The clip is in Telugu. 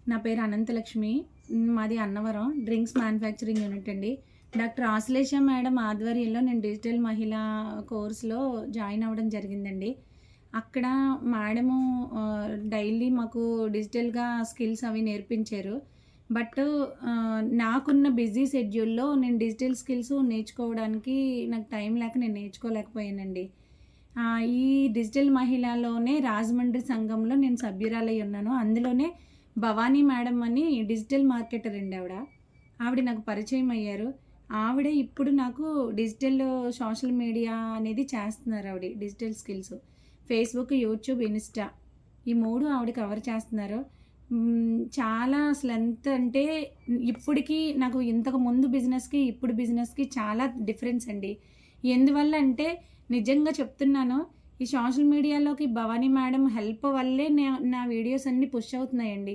నా పేరు అనంతలక్ష్మి. మాది అన్నవరం డ్రింక్స్ మ్యానుఫ్యాక్చరింగ్ యూనిట్ అండి. డాక్టర్ ఆశ్లేష మేడం ఆధ్వర్యంలో నేను డిజిటల్ మహిళా కోర్స్‌లో జాయిన్ అవ్వడం జరిగిందండి. అక్కడ మేడము డైలీ మాకు డిజిటల్‌గా స్కిల్స్ అవి నేర్పించారు. బట్ నాకున్న బిజీ షెడ్యూల్‌లో నేను డిజిటల్ స్కిల్స్ నేర్చుకోవడానికి నాకు టైం లేక నేను నేర్చుకోలేకపోయానండి. ఈ డిజిటల్ మహిళలోనే రాజమండ్రి సంఘంలో నేను సభ్యురాలై ఉన్నాను. అందులోనే భవానీ మేడం అని డిజిటల్ మార్కెటర్ అండి ఆవిడ. ఆవిడ నాకు పరిచయం అయ్యారు. ఆవిడ ఇప్పుడు నాకు డిజిటల్ సోషల్ మీడియా అనేది చేస్తున్నారు ఆవిడ. Digital skills. Facebook, YouTube, Insta ఈ 3 ఆవిడ కవర్ చేస్తున్నారు. చాలా అసలెంత అంటే ఇప్పటికి నాకు ఇంతకు ముందు బిజినెస్‌కి, ఇప్పుడు బిజినెస్‌కి చాలా డిఫరెన్స్ అండి. ఎందువల్ల అంటే నిజంగా చెప్తున్నాను. ఈ సోషల్ మీడియాలోకి భవానీ మేడం హెల్ప్ వల్లే నా వీడియోస్ అన్నీ పుష్ అవుతున్నాయండి.